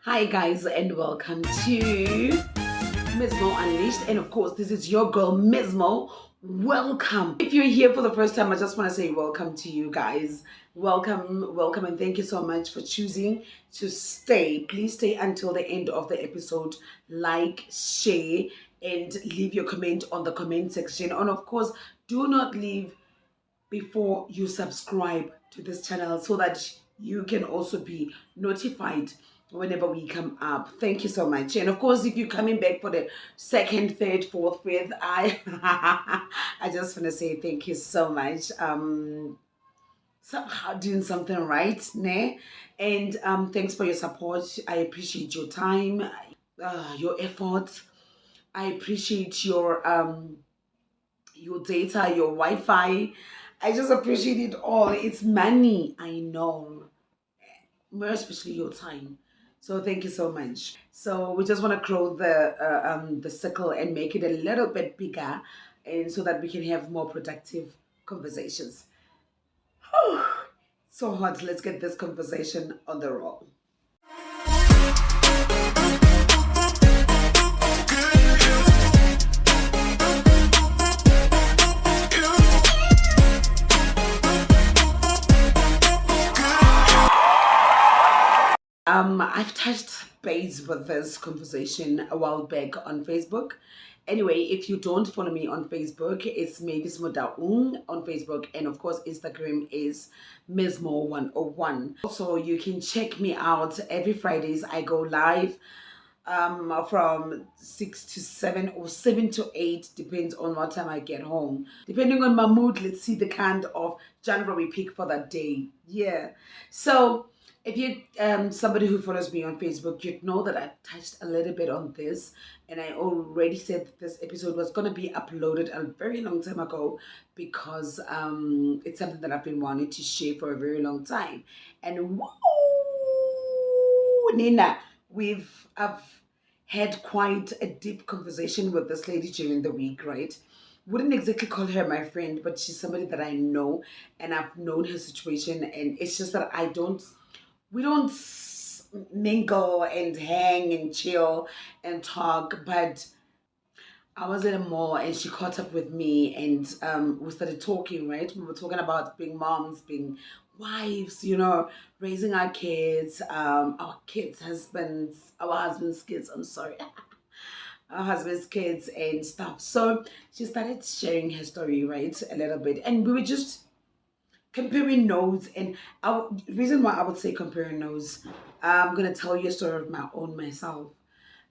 Hi, guys, and welcome to Mismo Unleashed. And of course, this is your girl, Mismo. Welcome. If you're here for the first time, I just want to say welcome to you guys. Welcome, welcome, and thank you so much for choosing to stay. Please stay until the end of the episode. Like, share, and leave your comment on the comment section. And of course, do not leave before you subscribe to this channel so that you can also be notified whenever we come up. Thank you so much. And of course, if you're coming back for the second, third, fourth, fifth, I I just want to say thank you so much. Somehow doing something right, ne? And thanks for your support. I appreciate your time, your effort. I appreciate your data, your Wi-Fi. I just appreciate it all. It's money, I know, more especially your time. So thank you so much. So we just want to grow the circle and make it a little bit bigger, and so that we can have more productive conversations. So hot. Let's get this conversation on the roll. I've touched base with this conversation a while back on Facebook. Anyway, if you don't follow me on Facebook, it's Mavis Modaung on Facebook, and of course, Instagram is Mismo101. Also, you can check me out every Fridays. I go live from 6 to 7 or 7 to 8, depends on what time I get home. Depending on my mood, let's see the kind of genre we pick for that day. Yeah. So if you somebody who follows me on Facebook, you'd know that I touched a little bit on this, and I already said that this episode was gonna be uploaded a very long time ago because it's something that I've been wanting to share for a very long time. And whoa, Nina, I've had quite a deep conversation with this lady during the week, right? Wouldn't exactly call her my friend, but she's somebody that I know, and I've known her situation, and it's just that we don't mingle and hang and chill and talk. But I was at a mall and she caught up with me, and we started talking, right? We were talking about being moms, being wives, raising our kids, husbands, our husbands' kids, I'm sorry, our husband's kids and stuff. So she started sharing her story, right? A little bit. And we were just comparing notes. And reason why I would say comparing notes, I'm going to tell you a story of my own myself.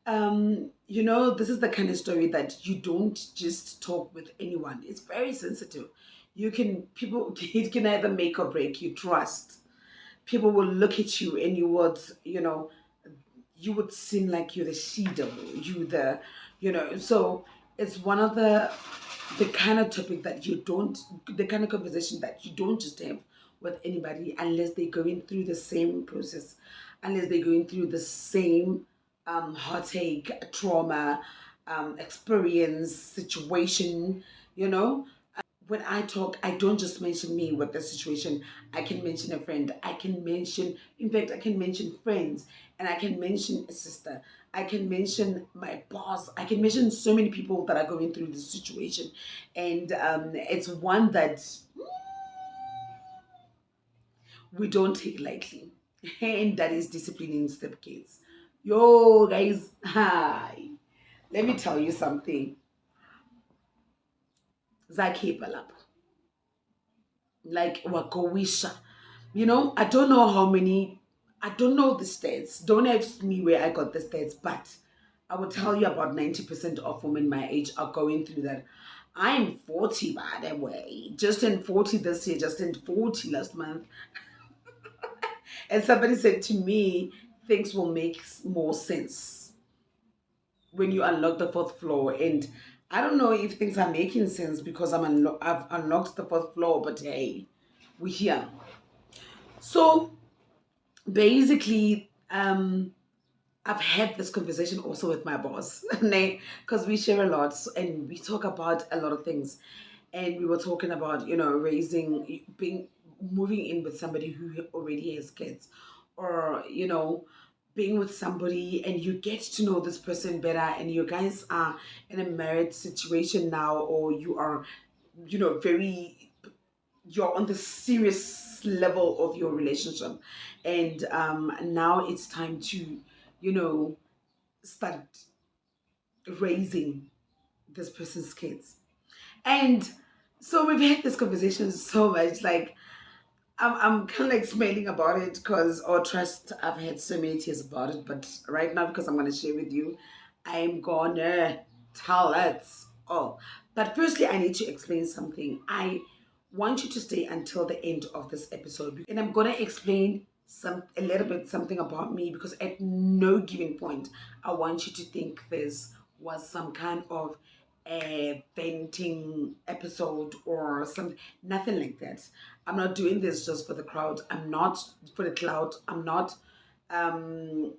This is the kind of story that you don't just talk with anyone. It's very sensitive. It can either make or break you trust. People will look at you and you would seem like you're the she devil, so it's one of the kind of topic that you don't, the kind of conversation that you don't just have with anybody unless they're going through the same process, unless they're going through the same heartache, trauma, experience, situation, you know. When I talk, I don't just mention me with the situation. I can mention a friend. In fact, I can mention friends, and I can mention a sister. I can mention my boss. I can mention so many people that are going through this situation. And it's one that we don't take lightly. And that is disciplining stepkids. Yo, guys, hi. Let me tell you something. Zaki Palap. Like Wakowisha. I don't know how many, I don't know the stats. Don't ask me where I got the stats, but I will tell you about 90% of women my age are going through that. I'm 40, by the way. Just in 40 this year, just in 40 last month. And somebody said to me, things will make more sense when you unlock the fourth floor. And I don't know if things are making sense because I've unlocked the fourth floor, but hey, we're here. So basically, I've had this conversation also with my boss, because we share a lot and we talk about a lot of things. And we were talking about, moving in with somebody who already has kids, or, being with somebody and you get to know this person better, and you guys are in a married situation now, or you are, very, you're on the serious level of your relationship, and now it's time to, start raising this person's kids. And so we've had this conversation so much, like I'm kind of like smiling about it because, or trust, I've had so many tears about it. But right now, because I'm going to share with you, I'm gonna tell it all. But firstly, I need to explain something. I want you to stay until the end of this episode, and I'm gonna explain a little bit something about me, because at no given point I want you to think this was some kind of a venting episode or something. Nothing like that. I'm not doing this just for the crowd. I'm not for the cloud. I'm not. Um,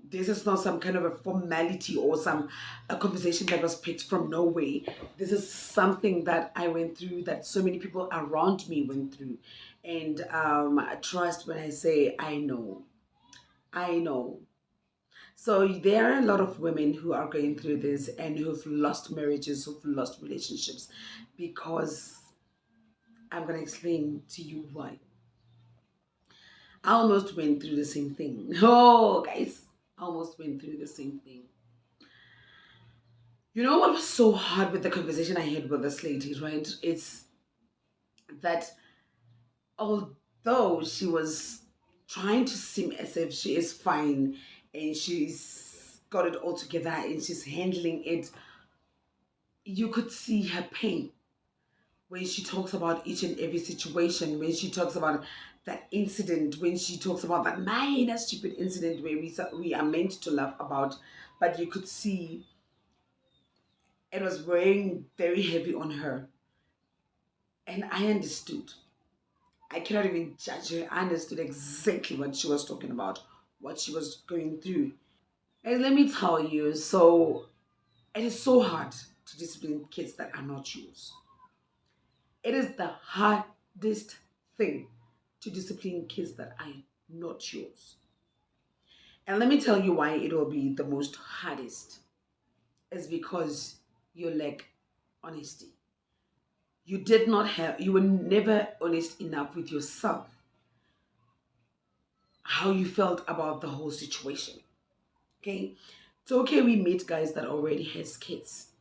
this is not some kind of a formality or some a conversation that was picked from nowhere. This is something that I went through, that so many people around me went through, and trust when I say I know. I know. So there are a lot of women who are going through this and who've lost marriages, who've lost relationships, because I'm gonna explain to you why. I almost went through the same thing. Oh, guys, I almost went through the same thing. You know what was so hard with the conversation I had with this lady, right? It's that although she was trying to seem as if she is fine and she's got it all together and she's handling it, you could see her pain when she talks about each and every situation, when she talks about that incident, when she talks about that minor stupid incident where we are meant to laugh about, but you could see it was weighing very heavy on her. And I understood. I cannot even judge her. I understood exactly what she was talking about, what she was going through. And let me tell you, so it is so hard to discipline kids that are not yours. It is the hardest thing to discipline kids that are not yours. And let me tell you why it will be the most hardest. Is because you lack honesty. You were never honest enough with yourself, how you felt about the whole situation. Okay? It's okay we meet guys that already has kids.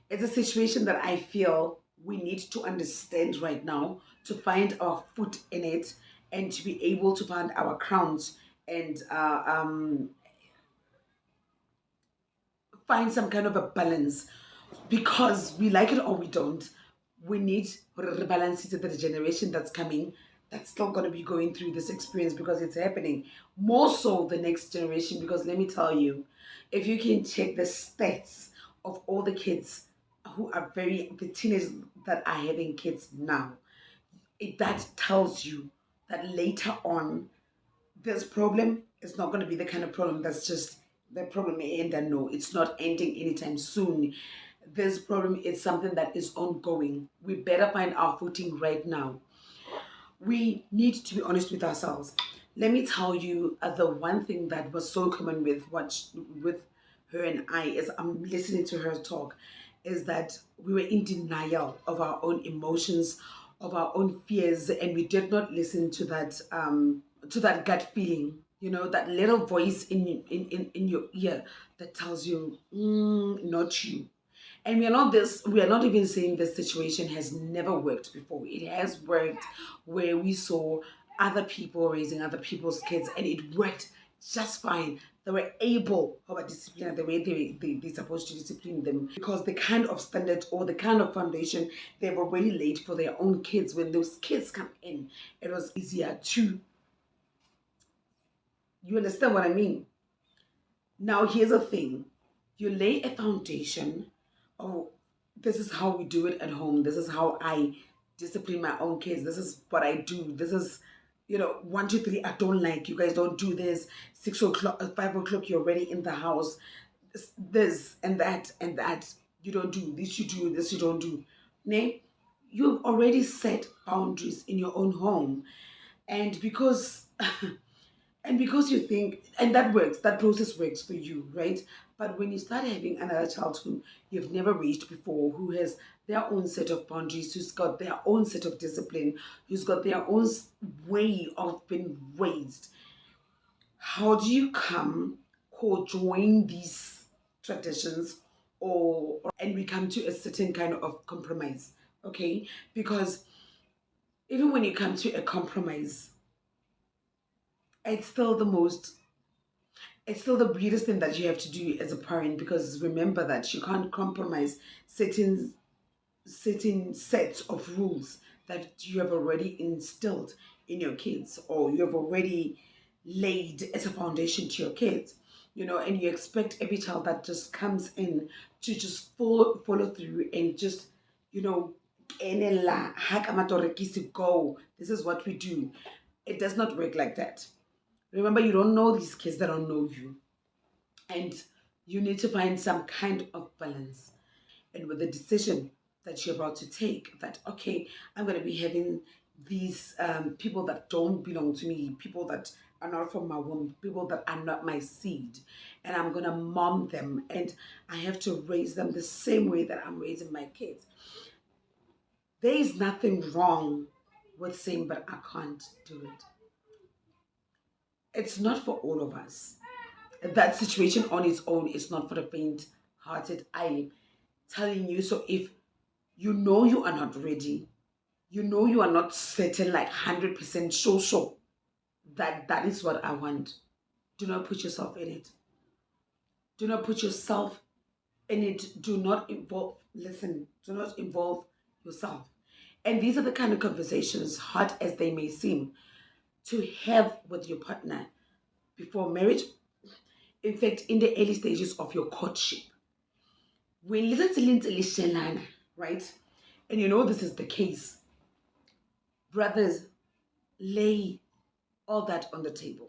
It's a situation that I feel we need to understand right now to find our foot in it and to be able to find our crowns and find some kind of a balance, because we like it or we don't. We need to rebalance it to the generation that's coming, that's still going to be going through this experience, because it's happening more so the next generation. Because let me tell you, if you can check the stats of all the kids who are the teenagers that are having kids now, that tells you that later on this problem is not going to be the kind of problem that's just the problem may end, and no, it's not ending anytime soon. This problem is something that is ongoing. We better find our footing right now. We need to be honest with ourselves. Let me tell you, the one thing that was so common with her and I, as I'm listening to her talk, is that we were in denial of our own emotions, of our own fears, and we did not listen to that gut feeling. That little voice in your ear that tells you, not you. And we are not even saying this situation has never worked before. It has worked, where we saw other people raising other people's kids, and it worked just fine. They were able, how about discipline, the way they're supposed to discipline them, because the kind of standard or the kind of foundation they've already laid for their own kids, when those kids come in, it was easier to, you understand what I mean? Now, here's the thing. You lay a foundation. Oh, this is how we do it at home. This is how I discipline my own kids. This is what I do. This is, 1, 2, 3, I don't like. You guys don't do this. 6 o'clock, 5 o'clock, you're already in the house. This and that and that. You don't do. This you do. This you don't do. Nay, you've already set boundaries in your own home. And because And because you think, and that works, that process works for you, right? But when you start having another child who you've never reached before, who has their own set of boundaries, who's got their own set of discipline, who's got their own way of being raised, how do you come or join these traditions, and we come to a certain kind of compromise, okay? Because even when you come to a compromise, it's still the most it's still the weirdest thing that you have to do as a parent, because remember that you can't compromise certain sets of rules that you have already instilled in your kids, or you have already laid as a foundation to your kids, and you expect every child that just comes in to just follow through and just, you know "Kenela, ha ka matorekisi, go, this is what we do." It does not work like that. Remember, you don't know these kids, that don't know you, and you need to find some kind of balance. And with the decision that you're about to take, that, okay, I'm going to be having these people that don't belong to me, people that are not from my womb, people that are not my seed, and I'm going to mom them, and I have to raise them the same way that I'm raising my kids. There is nothing wrong with saying, but I can't do it. It's not for all of us. That situation on its own is not for the faint hearted. I'm telling you. So if you know you are not ready, you know you are not certain, like 100% sure that that is what I want, do not put yourself in it. Do not put yourself in it. Do not involve, listen, do not involve yourself. And these are the kind of conversations, hard as they may seem, to have with your partner before marriage. In fact, in the early stages of your courtship, when little, right? And you know this is the case, brothers, lay all that on the table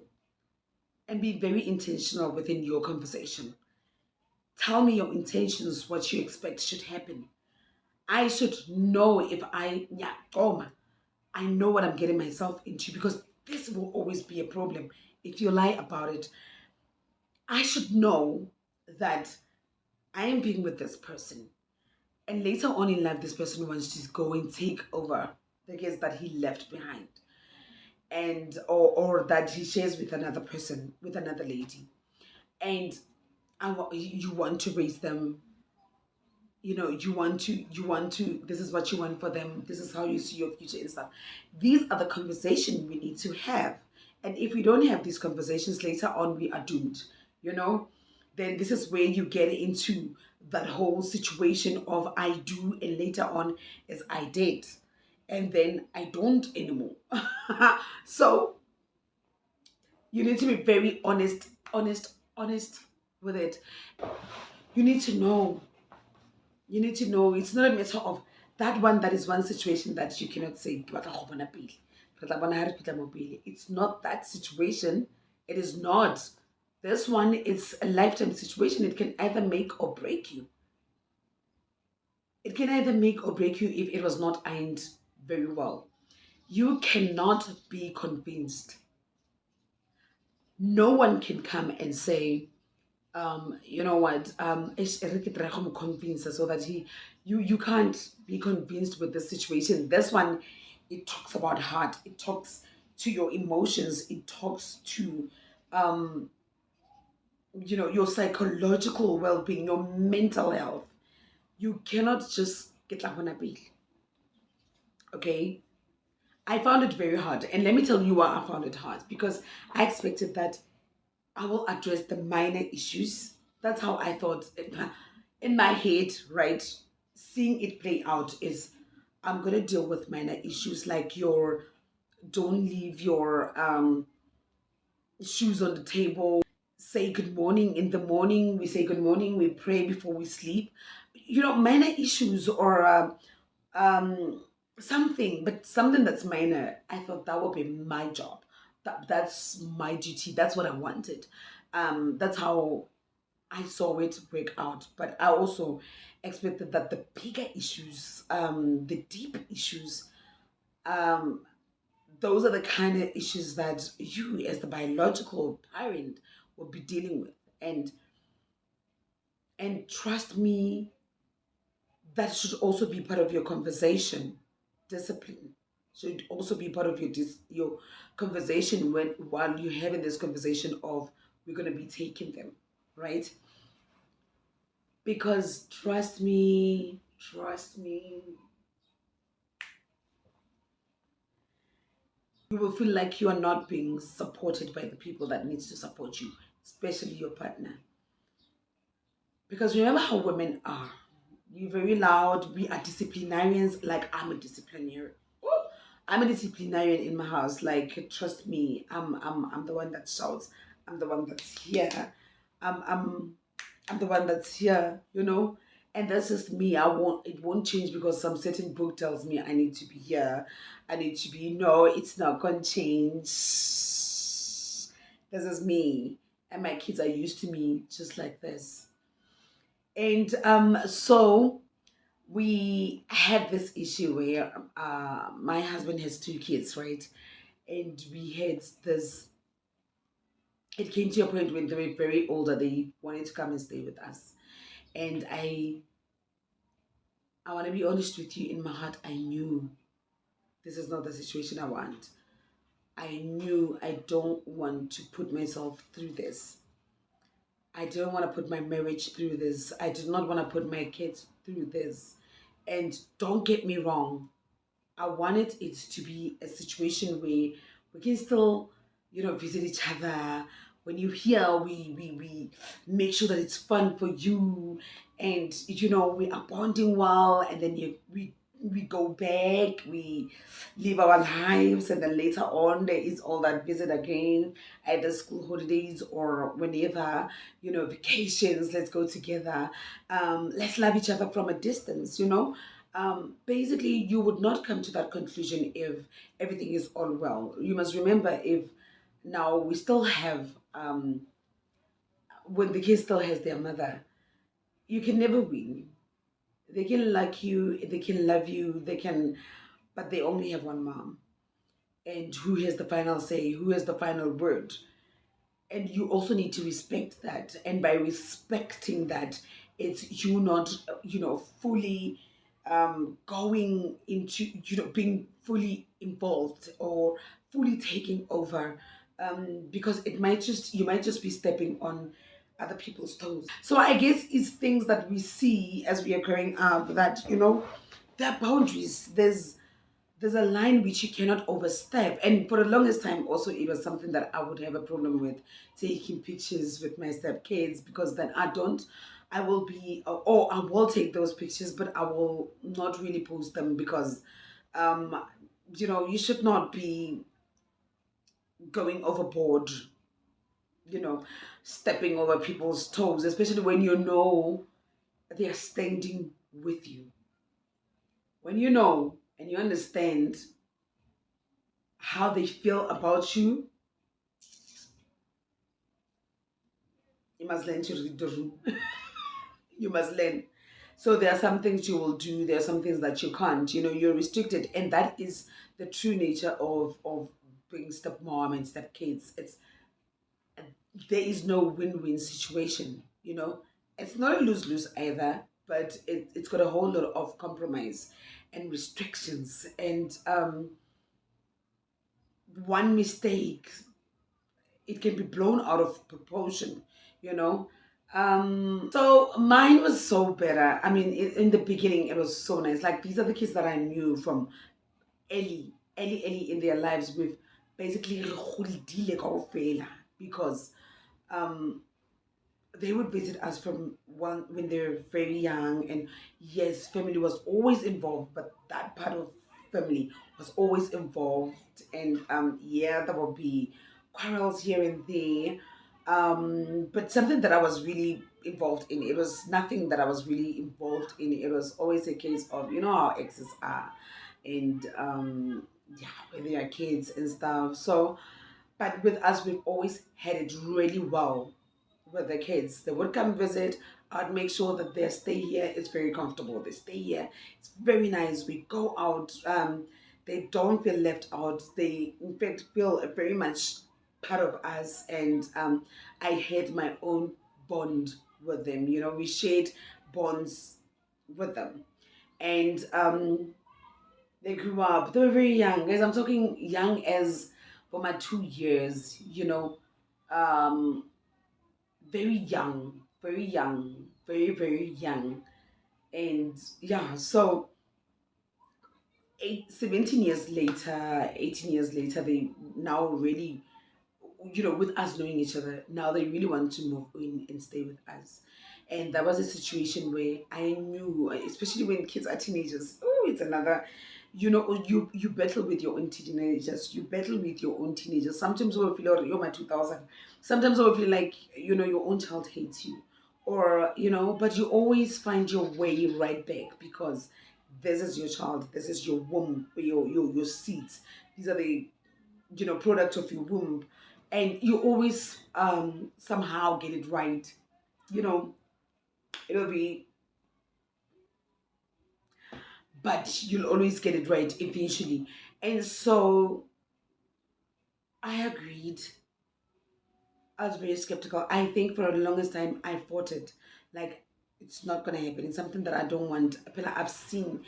and be very intentional within your conversation. Tell me your intentions, what you expect should happen. I should know if yeah, I know what I'm getting myself into, because this will always be a problem if you lie about it. I should know that I am being with this person, and later on in life, this person wants to go and take over the kids that he left behind, and or that he shares with another person, with another lady, and you want to raise them. You want to, this is what you want for them, this is how you see your future and stuff. These are the conversations we need to have. And if we don't have these conversations, later on we are doomed. you know then this is where you get into that whole situation of I do, and later on is I did, and then I don't anymore. So you need to be very honest with it. You need to know. It's not a matter of that one. That is one situation that you cannot say, "Ke batla go bona pele. Re tla bona ha re fihla moo pele." It's not that situation. It is not. This one is a lifetime situation. It can either make or break you. It can either make or break you if it was not ironed very well. You cannot be convinced. No one can come and say, you know what, convince so that you can't be convinced with the situation. This one, it talks about heart, it talks to your emotions, it talks to um your psychological well-being, your mental health. You cannot just get like on a bill. Okay. I found it very hard, and let me tell you why I found it hard, because I expected that I will address the minor issues. That's how I thought in my head, right? Seeing it play out is, I'm gonna deal with minor issues like your don't leave your shoes on the table. Say good morning in the morning. We say good morning. We pray before we sleep. Minor issues, or um something, but something that's minor. I thought that would be my job. That's my duty. That's what I wanted. That's how I saw it work out. But I also expected that the bigger issues, the deep issues, um those are the kind of issues that you, as the biological parent, will be dealing with. And trust me, that should also be part of your conversation. Discipline should also be part of your conversation when while you're having this conversation of we're gonna be taking them, right? Because trust me, you will feel like you are not being supported by the people that needs to support you, especially your partner. Because remember how women are. You're very loud. We are disciplinarians. Like I'm a disciplinarian. Oh, I'm a disciplinarian in my house. Like trust me, I'm the one that shouts. I'm the one that's here. I'm I'm I'm the one that's here. And that's just me. It won't change because some certain book tells me I need to be here. I need to be. No, it's not gonna change. This is me, and my kids are used to me just like this. And so we had this issue where my husband has two kids, right? And we had this. It came to a point when they were very older. They wanted to come and stay with us, and I want to be honest with you. In my heart, I knew this is not the situation I want. I knew I don't want to put myself through this. I didn't want to put my marriage through this. I did not want to put my kids through this. And don't get me wrong, I wanted it to be a situation where we can still, visit each other. When you're here, we make sure that it's fun for you, and we are bonding well, and then we go back, we live our lives, and then later on there is all that visit again, either school holidays or whenever, vacations. Let's go together. Let's love each other from a distance. Basically, you would not come to that conclusion if everything is all well. You must remember, if now we still have, when the kid still has their mother, you can never win. They can like you, they can love you, but they only have one mom. And who has the final say? Who has the final word? And you also need to respect that. And by respecting that, it's you not fully going into being fully involved or fully taking over, because you might just be stepping on other people's toes. So I guess it's things that we see as we are growing up, that there are boundaries. There's a line which you cannot overstep. And for the longest time, also, it was something that I would have a problem with taking pictures with my stepkids, because then I will be, or I will take those pictures, but I will not really post them because, um, you should not be going overboard, you know, stepping over people's toes, especially when you know they are standing with you. When you know and you understand how they feel about you, you must learn to read the room. You must learn. So there are some things you will do, there are some things that you can't. You're restricted, and that is the true nature of being stepmom and stepkids. There is no win-win situation. It's not a lose-lose either, but it's got a whole lot of compromise and restrictions, and one mistake, it can be blown out of proportion, you know. So mine was so better. I mean, in the beginning, it was so nice. Like, these are the kids that I knew from early in their lives, with basically re godile kaofela, because um they would visit us from one when they were very young. And yes, family was always involved, but that part of family was always involved. And yeah, there will be quarrels here and there, but something that I was really involved in, it was nothing that I was really involved in. It was always a case of, how exes are, and yeah, when they are kids and stuff. So, but with us, we've always had it really well with the kids. They would come visit. I'd make sure that their stay here is very comfortable. They stay here. It's very nice. We go out. They don't feel left out. They, in fact, feel very much part of us. And I had my own bond with them. You know, we shared bonds with them. And they grew up. They were very young. Guys, I'm talking young as for my 2 years, you know, um, very young, very young. And yeah, so 17 years later, 18 years later, they now really, you know, with us knowing each other, now they really want to move in and stay with us. And that was a situation where I knew, especially when kids are teenagers, oh, it's another, you know, you battle with your own teenagers, you battle with your own teenagers. Sometimes we feel, oh, you're my 2000. Sometimes we feel like, you know, your own child hates you. Or, you know, but you always find your way right back because this is your child, this is your womb, your seeds. These are the, you know, product of your womb, and you always somehow get it right, you know. It'll be, but you'll always get it right eventually. And so I agreed. I was very skeptical. I think for the longest time I fought it, like it's not gonna happen, it's something that I don't want. I've seen,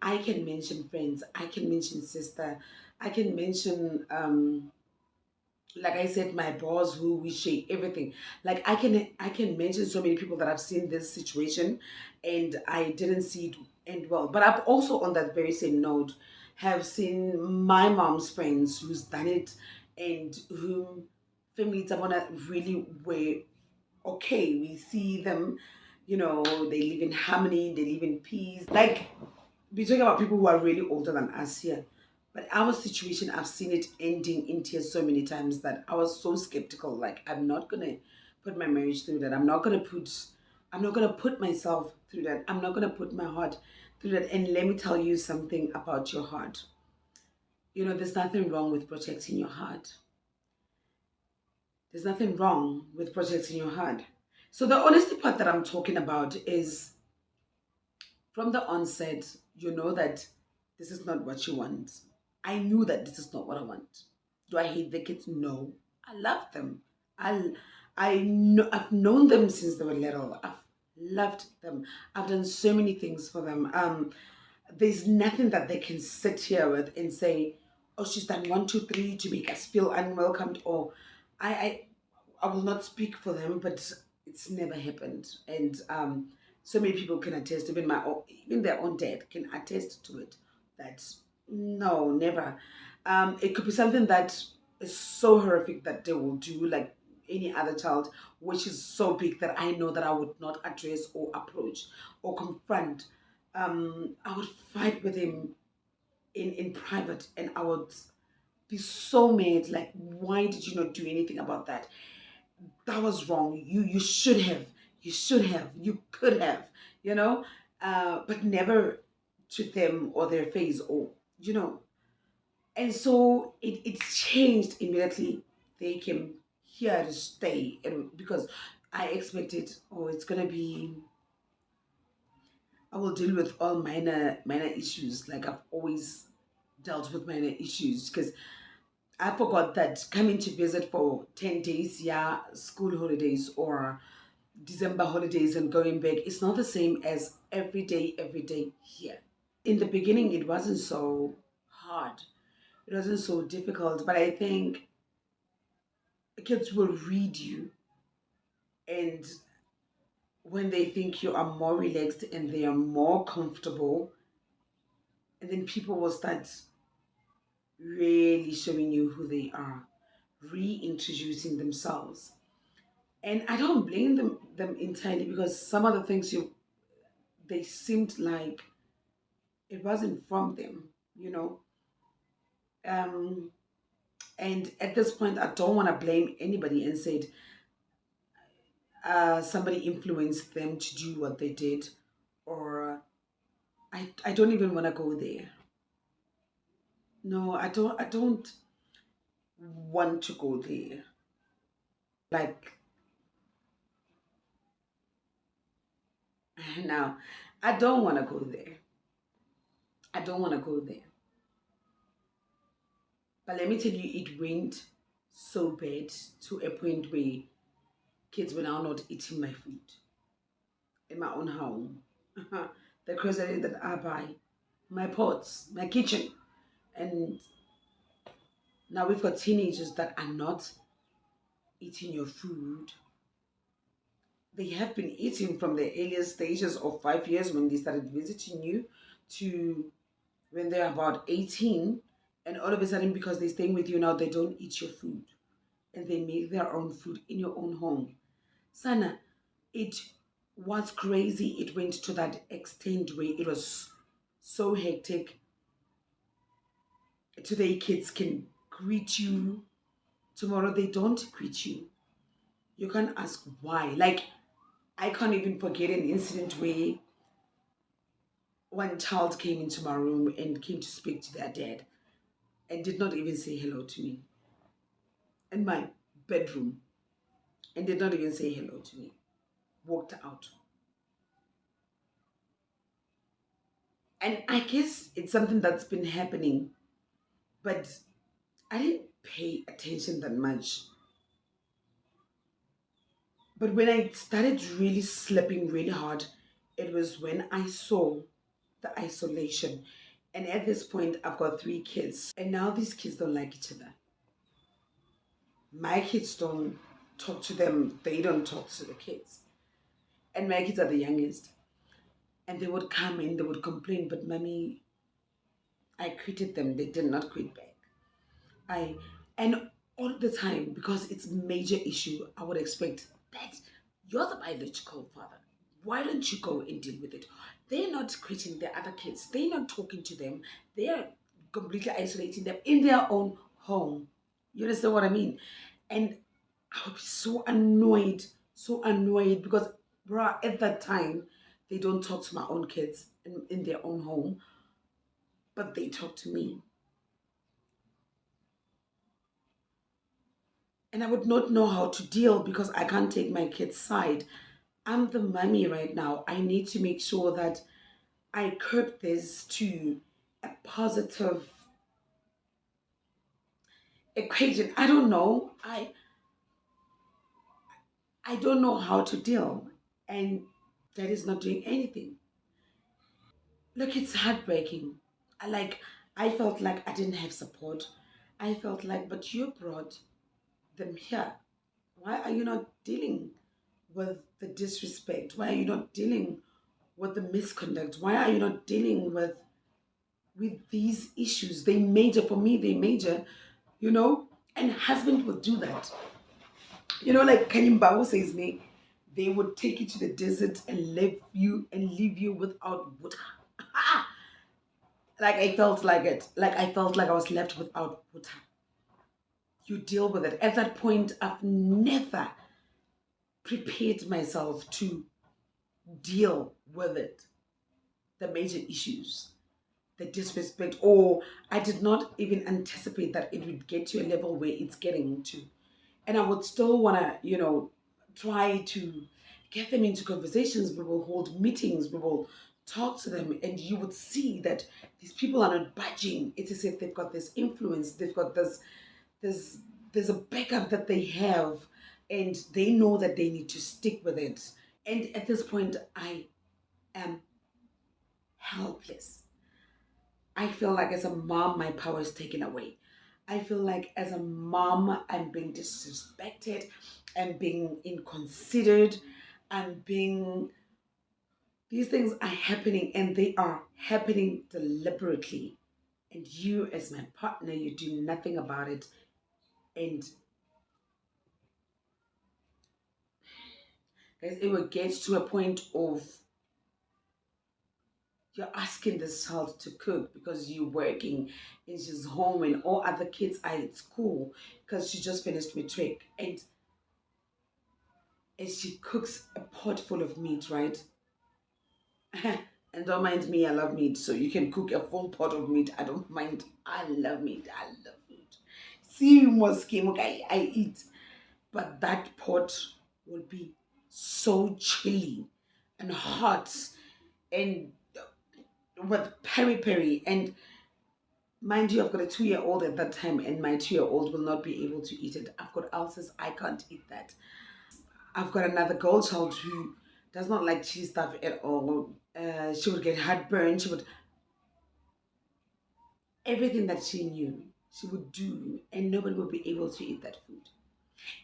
I can mention friends, I can mention sister, I can mention like I said, my boss who we share everything. Like I can mention so many people that I've seen this situation and I didn't see it end well. But I've also on that very same note have seen my mom's friends who's done it and whom family Tabona really were okay. We see them, you know, they live in harmony, they live in peace. Like we're talking about people who are really older than us here. But our situation, I've seen it ending in tears so many times that I was so skeptical. Like, I'm not gonna put my marriage through that. I'm not gonna put myself through that. I'm not gonna put my heart through that. And let me tell you something about your heart. You know, there's nothing wrong with protecting your heart. There's nothing wrong with protecting your heart. So the honesty part that I'm talking about is from the onset, you know that this is not what you want. I knew that this is not what I want. Do I hate the kids? No. I love them. I I know I've known them since they were little. I've loved them. I've done so many things for them. There's nothing that they can sit here with and say, "Oh, she's done one, two, three to make us feel unwelcomed." Or, I, I, I will not speak for them, but it's never happened. And so many people can attest. Even their own dad can attest to it. That no, never. It could be something that is so horrific that they will do, like any other child, which is so big that I know that I would not address or approach or confront. I would fight with him in private, and I would be so mad. Like, why did you not do anything about that? That was wrong. You should have. You should have. You could have. You know, but never to them or their face or you know. And so it changed immediately. They came here to stay, and because I expected, oh, it's gonna be, I will deal with all minor issues like I've always dealt with minor issues because I forgot that coming to visit for 10 days, yeah, school holidays or December holidays and going back, it's not the same as every day here. In the beginning, it wasn't so hard. It wasn't so difficult, but I think kids will read you, and when they think you are more relaxed and they are more comfortable, and then people will start really showing you who they are, reintroducing themselves. And I don't blame them entirely because some of the things you they seemed like it wasn't from them, you know. Um, and at this point, I don't want to blame anybody and said somebody influenced them to do what they did, or I don't even want to go there. No, I don't want to go there. Like now, I don't want to go there. I don't want to go there. But let me tell you, it went so bad to a point where kids were now not eating my food in my own home. The grocery that I buy, my pots, my kitchen. And now we've got teenagers that are not eating your food. They have been eating from the earliest stages of 5 years when they started visiting you to when they're about 18. And all of a sudden, because they're staying with you now, they don't eat your food and they make their own food in your own home. Sana, it was crazy. It went to that extent where it was so hectic. Today, kids can greet you. Tomorrow, they don't greet you. You can't ask why. Like, I can't even forget an incident where one child came into my room and came to speak to their dad and did not even say hello to me in my bedroom and did not even say hello to me. Walked out. And I guess it's something that's been happening, but I didn't pay attention that much. But when I started really slipping really hard, it was when I saw the isolation. And at this point, I've got three kids, and now these kids don't like each other. My kids don't talk to them, they don't talk to the kids. And my kids are the youngest. And they would come in, they would complain, but mommy, I greeted them, they did not greet back. I and all the time, because it's a major issue, I would expect that you're the biological father. Why don't you go and deal with it? They're not greeting the other kids, they're not talking to them, they're completely isolating them in their own home. You understand what I mean? And I would be so annoyed because, bruh, at that time, they don't talk to my own kids in their own home, but they talk to me. And I would not know how to deal because I can't take my kid's side. I'm the mommy right now. I need to make sure that I curb this to a positive equation. I don't know. I don't know how to deal. And that is not doing anything. Look, it's heartbreaking. I felt like I didn't have support. I felt like, but you brought them here. Why are you not dealing with the disrespect? Why are you not dealing with the misconduct? Why are you not dealing with these issues? They major for me, they major, you know? And husband would do that. Like Kanyimbawo says me, they would take you to the desert and leave you without water. Like I felt like it. Like I felt like I was left without water. You deal with it. At that point, I've never prepared myself to deal with it. The major issues, the disrespect, or I did not even anticipate that it would get to a level where it's getting to. And I would still want to, try to get them into conversations. We will hold meetings, we will talk to them, and you would see that these people are not budging. It's as if they've got this influence, they've got this, there's a backup that they have, and they know that they need to stick with it. And at this point, I am helpless. I feel like as a mom, my power is taken away. I feel like as a mom, I'm being disrespected, I'm being inconsidered, I'm being. These things are happening and they are happening deliberately. And you, as my partner, you do nothing about it. And guys, it will get to a point of you're asking this child to cook because you're working and she's home and all other kids are at school because she just finished matric and she cooks a pot full of meat, right? And don't mind me, I love meat, so you can cook a full pot of meat. I don't mind. I love meat. I love meat. See, mosque, I eat, but that pot will be so chilly and hot and with peri peri and Mind you, I've got a 2 year old at that time, and my 2 year old will not be able to eat it. I've got ulcers, I can't eat that. I've got another girl child who does not like cheese stuff at all. She would get heartburn. She would, everything that she knew, she would do, and nobody would be able to eat that food.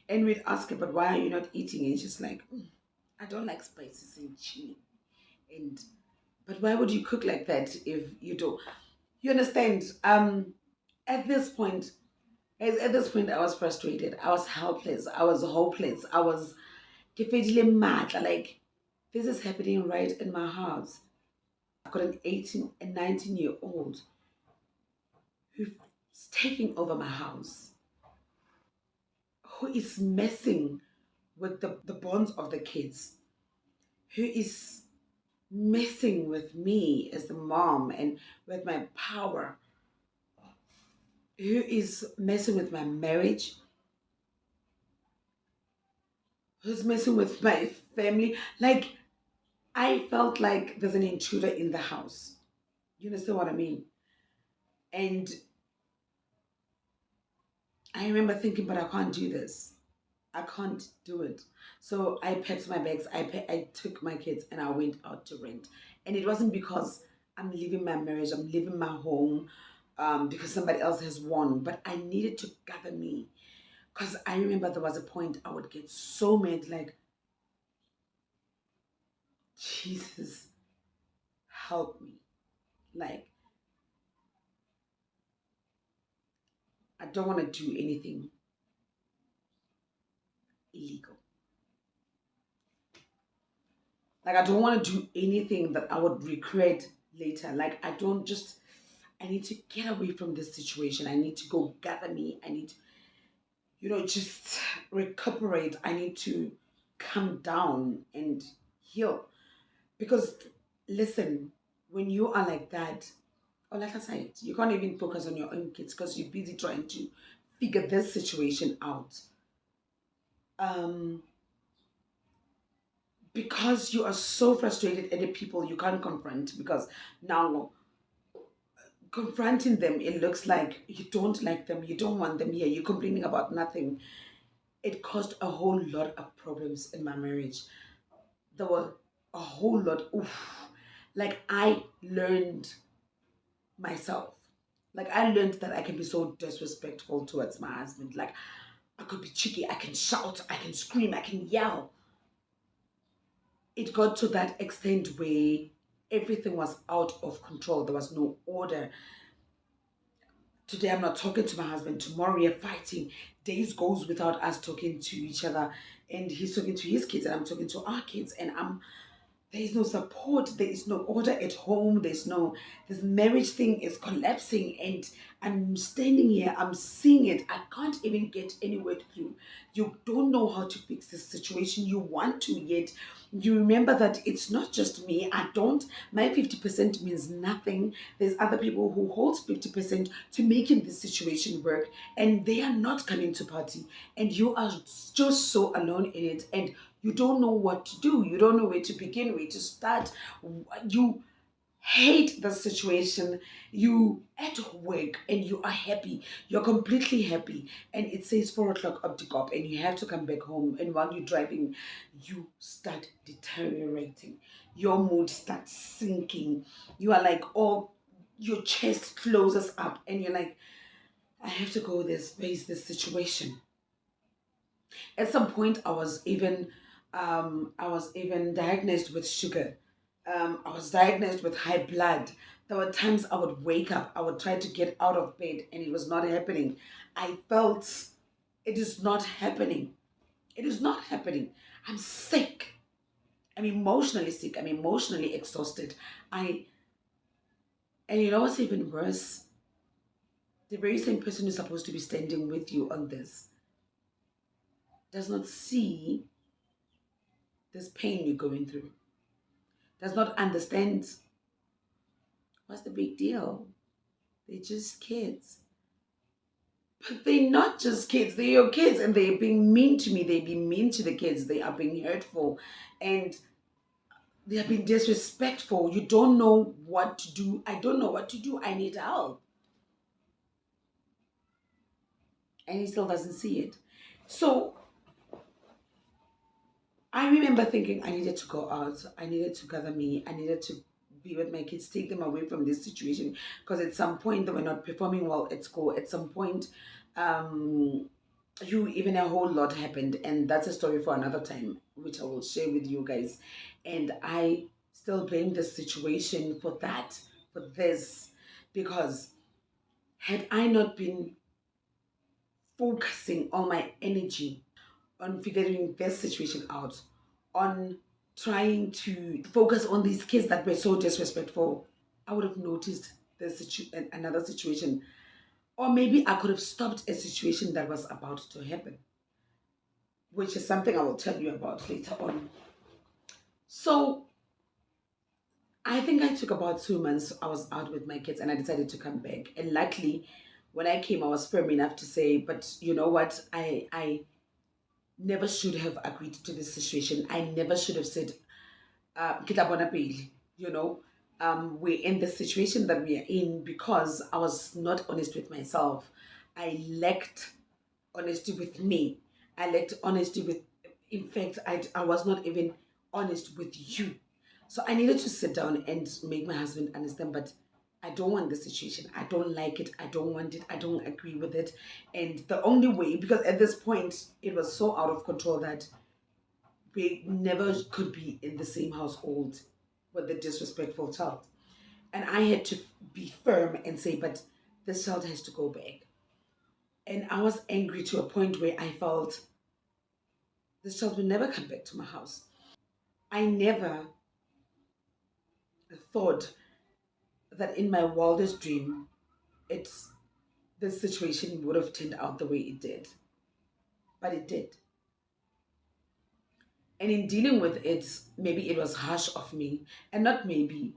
And we'd ask her, but why are you not eating? And she's like, I don't like spices and chili. And but why would you cook like that if you don't? You understand? At this point, at this point, I was frustrated. I was helpless. I was hopeless. I was mad. Like, this is happening right in my house. I've got an 18 and 19-year old who's taking over my house, who is messing with the bonds of the kids, who is messing with me as the mom and with my power, who is messing with my marriage, who's messing with my family. Like, I felt like there's an intruder in the house. You understand what I mean? And I remember thinking, but I can't do this. I can't do it. So I packed my bags. I took my kids and I went out to rent. And it wasn't because I'm leaving my marriage, I'm leaving my home, because somebody else has won. But I needed to gather me. Because I remember there was a point I would get so mad, like, Jesus, help me. Like, I don't want to do anything illegal. Like, I don't want to do anything that I would regret later. Like, I need to get away from this situation. I need to go gather me. I need to, just recuperate. I need to calm down and heal. Because, listen, when you are like that, or like I said, you can't even focus on your own kids because you're busy trying to figure this situation out. Um, because you are so frustrated at the people you can't confront, because now confronting them, it looks like you don't like them, you don't want them here, you're complaining about nothing. It caused a whole lot of problems in my marriage. There were a whole lot. Oof. Like, I learned myself. Like, I learned that I can be so disrespectful towards my husband. Like, I could be cheeky, I can shout, I can scream, I can yell. It got to that extent where everything was out of control. There was no order. Today I'm not talking to my husband. Tomorrow we are fighting. Days goes without us talking to each other. And he's talking to his kids and I'm talking to our kids. And there is no support, there is no order at home, this marriage thing is collapsing, and I'm standing here, I'm seeing it, I can't even get any word through. You don't know how to fix this situation, you want to, yet you remember that it's not just me. I don't, my 50% means nothing. There's other people who hold 50% to making this situation work, and they are not coming to party, and you are just so alone in it, and you don't know what to do. You don't know where to begin, where to start. You hate the situation. You at work and you are happy. You're completely happy. And it says 4 o'clock up to cop and you have to come back home. And while you're driving, you start deteriorating. Your mood starts sinking. You are like, oh, your chest closes up and you're like, I have to go this face this situation. At some point, I was even diagnosed with sugar. I was diagnosed with high blood. There were times I would wake up, I would try to get out of bed, and it was not happening. I felt it is not happening. It is not happening. I'm sick. I'm emotionally sick. I'm emotionally exhausted. I and you know what's even worse? The very same person who's supposed to be standing with you on this does not see this pain you're going through, does not understand what's the big deal. They're just kids. But they're not just kids, they're your kids, and they're being mean to me, they're being mean to the kids, they are being hurtful, and they are being disrespectful. You don't know what to do. I don't know what to do. I need help. and he still doesn't see it. So I remember thinking I needed to go out, I needed to gather me, I needed to be with my kids, take them away from this situation because at some point they were not performing well at school. At some point, um, you even a whole lot happened, and that's a story for another time, which I will share with you guys. And I still blame the situation for that, for this, because had I not been focusing all my energy on figuring this situation out, on trying to focus on these kids that were so disrespectful, I would have noticed another situation, or maybe I could have stopped a situation that was about to happen, which is something I will tell you about later on. So I think I took about 2 months. I was out with my kids and I decided to come back. And luckily, when I came, I was firm enough to say, but you know what? I never should have agreed to this situation. I never should have said, "Kita bona pele," you know, we're in the situation that we are in because I was not honest with myself. I lacked honesty with me. I lacked honesty with, in fact, I was not even honest with you. So I needed to sit down and make my husband understand, but I don't want the situation. I don't like it. I don't want it. I don't agree with it. And the only way, because at this point, it was so out of control that we never could be in the same household with the disrespectful child. And I had to be firm and say, but this child has to go back. And I was angry to a point where I felt this child will never come back to my house. I never thought that in my wildest dream, it's this situation would have turned out the way it did. But it did. And in dealing with it, maybe it was harsh of me. And not maybe,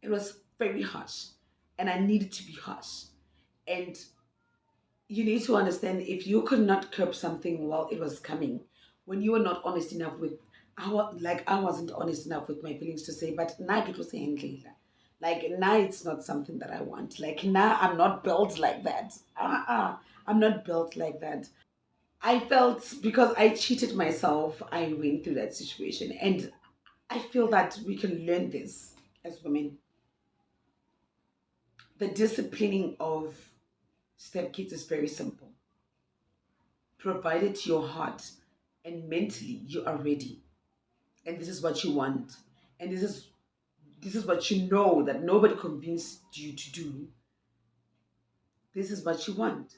it was very harsh. And I needed to be harsh. And you need to understand if you could not curb something while it was coming, when you were not honest enough with I wasn't honest enough with my feelings to say, but now it was handling. Like now it's not something that I want. Like now I'm not built like that. I'm not built like that. I felt because I cheated myself, I went through that situation. And I feel that we can learn this as women. The disciplining of stepkids is very simple, provided your heart and mentally you are ready, and this is what you want, and this is what you know that nobody convinced you to do. This is what you want.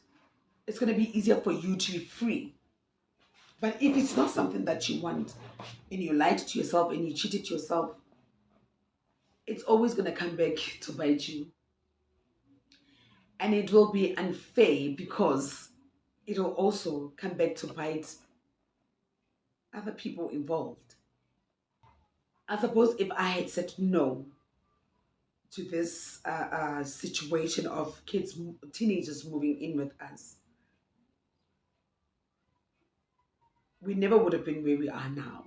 It's going to be easier for you to be free. But if it's not something that you want, and you lied to yourself and you cheated yourself, it's always going to come back to bite you. And it will be unfair because it will also come back to bite other people involved. I suppose if I had said no to this situation of teenagers moving in with us, we never would have been where we are now.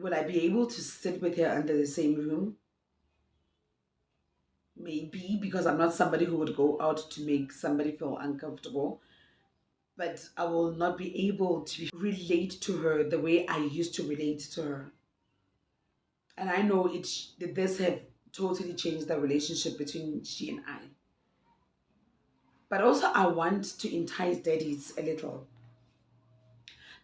Will I be able to sit with her under the same room? Maybe, because I'm not somebody who would go out to make somebody feel uncomfortable. But I will not be able to relate to her the way I used to relate to her. And I know that this have totally changed the relationship between she and I. But also, I want to entice daddies a little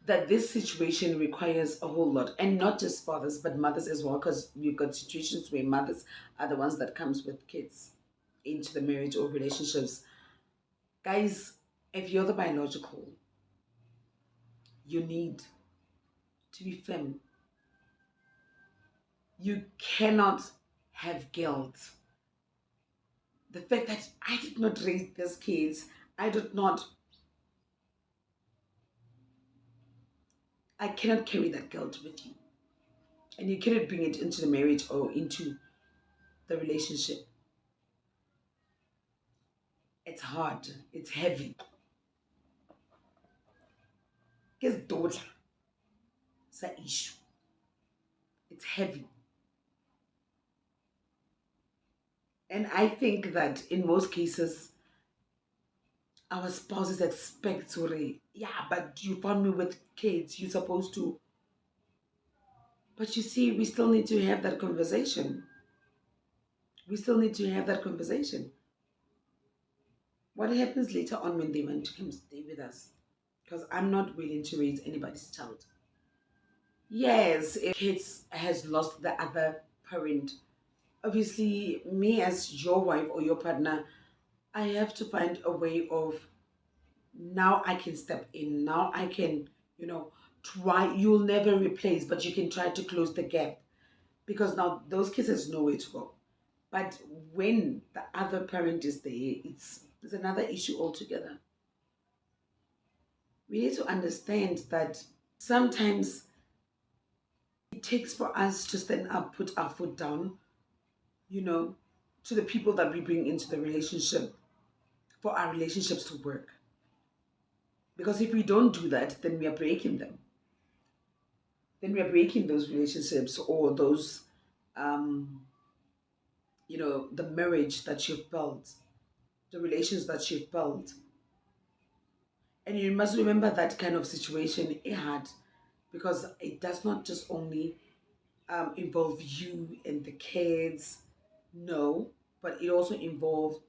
that this situation requires a whole lot, and not just fathers but mothers as well, because we've got situations where mothers are the ones that comes with kids into the marriage or relationships. Guys, if you're the biological, you need to be firm. You cannot have guilt. The fact that I did not raise these kids, I did not, I cannot carry that guilt with you. And you cannot bring it into the marriage or into the relationship. It's hard, it's heavy. It's daughter, it's an issue. It's heavy. And I think that in most cases, our spouses expect sorry, yeah, but you found me with kids, you're supposed to. But you see, we still need to have that conversation. We still need to have that conversation. What happens later on when they want to come stay with us? Because I'm not willing to raise anybody's child. Yes, if kids has lost the other parent, obviously me as your wife or your partner, I have to find a way of, now I can step in. Now I can, you know, try. You'll never replace, but you can try to close the gap, because now those kids has nowhere to go. But when the other parent is there, it's another issue altogether. We need to understand that sometimes it takes for us to stand up, put our foot down, you know, to the people that we bring into the relationship, for our relationships to work. Because if we don't do that, then we are breaking them. Then we are breaking those relationships, or those, um, the marriage that you've built, the relations that you've built. And you must remember that kind of situation it had, because it does not just only involve you and the kids, no, but it also involves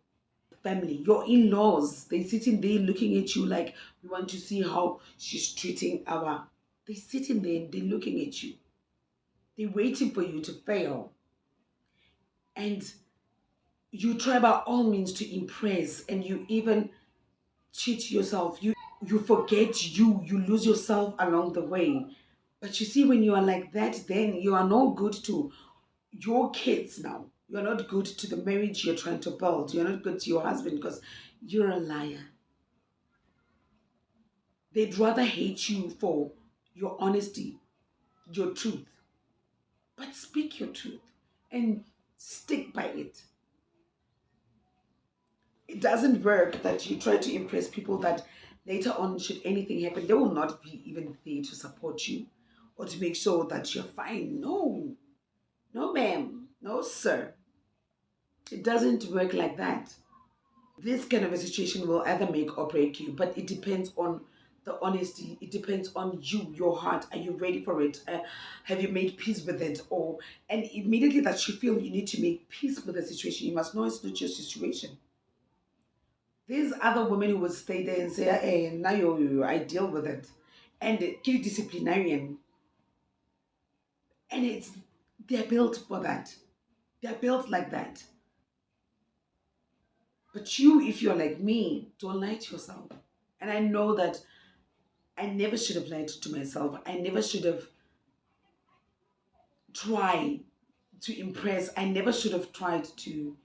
family, your in-laws. They sitting there looking at you like, we want to see how she's treating our. They sitting there, they looking at you. They're waiting for you to fail, and you try by all means to impress, and you even cheat yourself. You forget you. You lose yourself along the way. But you see, when you are like that, then you are no good to your kids now. You're not good to the marriage you're trying to build. You're not good to your husband, because you're a liar. They'd rather hate you for your honesty, your truth. But speak your truth and stick by it. It doesn't work that you try to impress people that later on, should anything happen, they will not be even there to support you or to make sure that you're fine. No, no, ma'am, no, sir. It doesn't work like that. This kind of a situation will either make or break you, but it depends on the honesty. It depends on you, your heart. Are you ready for it? Have you made peace with it? Or, and immediately that you feel you need to make peace with the situation, you must know it's not your situation. There's other women who would stay there and say, hey, now I deal with it. And kill disciplinarian. And they're built for that. They're built like that. But you, if you're like me, don't lie to yourself. And I know that I never should have lied to myself. I never should have tried to impress. I never should have tried to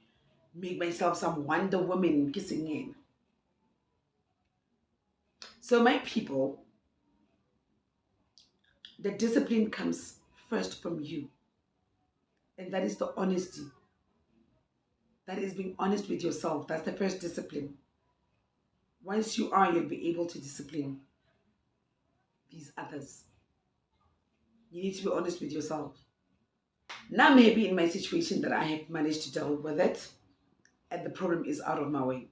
make myself some Wonder Woman kissing in. So, my people, the discipline comes first from you. And that is the honesty. That is being honest with yourself. That's the first discipline. Once you are, you'll be able to discipline these others. You need to be honest with yourself. Now, maybe in my situation that I have managed to deal with it, and the problem is out of my way.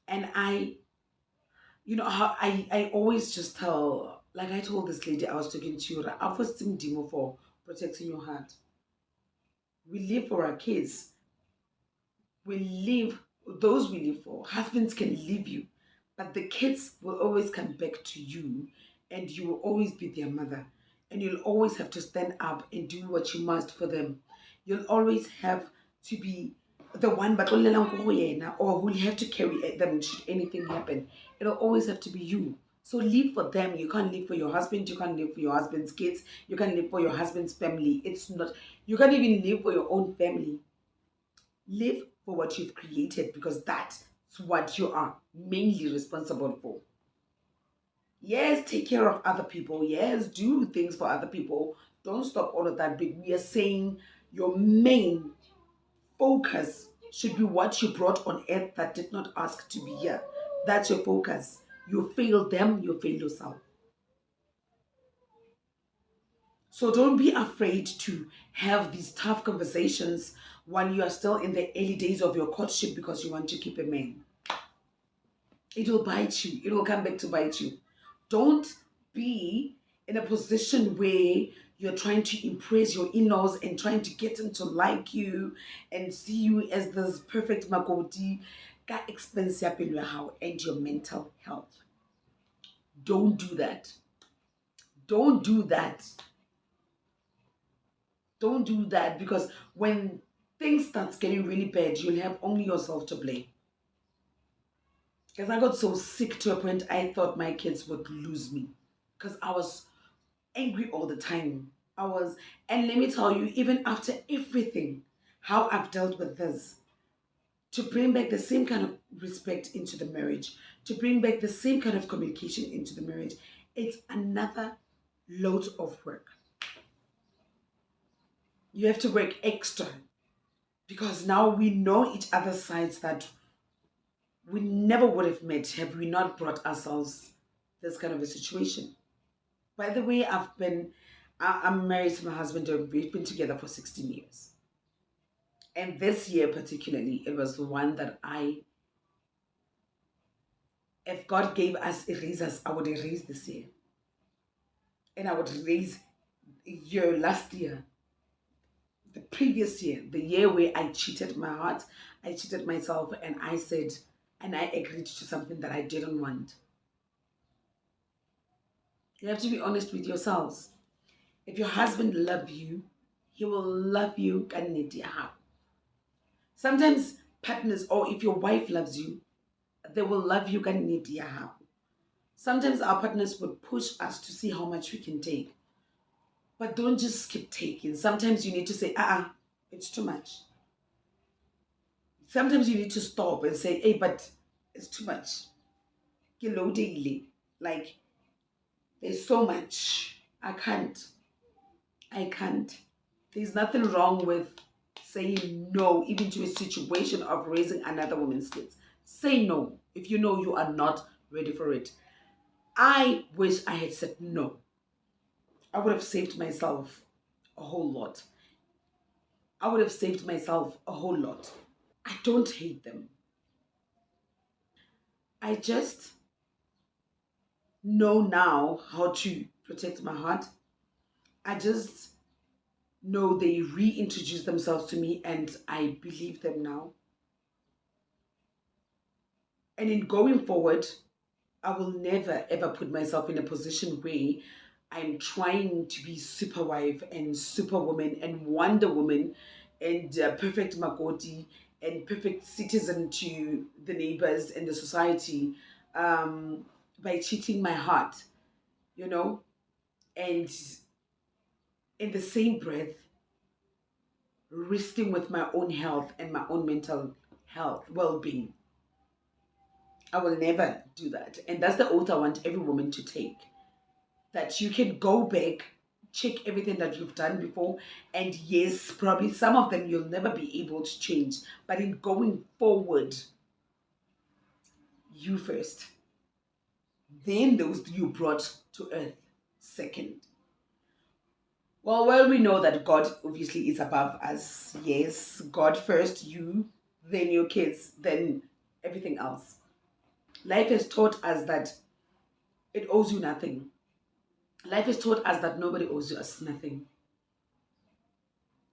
And how I always just tell, like I told this lady I was talking to, I was demo for protecting your heart. We live for our kids. We live, those we live for. Husbands can leave you, but the kids will always come back to you, and you will always be their mother. And you'll always have to stand up and do what you must for them. You'll always have to be the one, but or who will have to carry them should anything happen. It'll always have to be you. So live for them. You can't live for your husband. You can't live for your husband's kids. You can't live for your husband's family. It's not. You can't even live for your own family. Live for what you've created, because that's what you are mainly responsible for. Yes, take care of other people. Yes, do things for other people. Don't stop all of that. But we are saying your main focus should be what you brought on earth that did not ask to be here. That's your focus. You fail them, you fail yourself. So don't be afraid to have these tough conversations while you are still in the early days of your courtship, because you want to keep a man. It will bite you. It will come back to bite you. Don't be in a position where you're trying to impress your in-laws and trying to get them to like you and see you as this perfect makoti. Ka expense ya pelo ya hao and your mental health. Don't do that. Don't do that. Don't do that, because when things start getting really bad, you'll have only yourself to blame. Because I got so sick to a point I thought my kids would lose me. Because I was angry all the time. I was, and let me tell you, even after everything, how I've dealt with this, to bring back the same kind of respect into the marriage, to bring back the same kind of communication into the marriage, it's another load of work. You have to work extra because now we know each other's sides that we never would have met have we not brought ourselves this kind of a situation. By the way, I'm married to my husband. We've been together for 16 years. And this year, particularly, it was the one that if God gave us erasers, I would erase this year. And I would erase last year, the previous year, the year where I cheated my heart, I cheated myself, and I said, and I agreed to something that I didn't want. You have to be honest with yourselves. If your husband loves you, he will love you. Sometimes partners, or if your wife loves you, they will love you. Sometimes our partners would push us to see how much we can take. But don't just keep taking. Sometimes you need to say, it's too much. Sometimes you need to stop and say, hey, but it's too much. Like, there's so much. I can't. There's nothing wrong with saying no, even to a situation of raising another woman's kids. Say no if you know you are not ready for it. I wish I had said no. I would have saved myself a whole lot. I would have saved myself a whole lot. I don't hate them. I just know now how to protect my heart. I just know they reintroduced themselves to me and I believe them now. And in going forward, I will never ever put myself in a position where I'm trying to be super wife and superwoman and Wonder Woman and perfect Magoti and perfect citizen to the neighbors and the society by cheating my heart, you know, and in the same breath, risking with my own health and my own mental health, well being. I will never do that. And that's the oath I want every woman to take. That you can go back, check everything that you've done before, and yes, probably some of them you'll never be able to change. But in going forward, you first. Then those you brought to earth second. Well, we know that God obviously is above us. Yes, God first, you, then your kids, then everything else. Life has taught us that it owes you nothing. Life has taught us that nobody owes us nothing.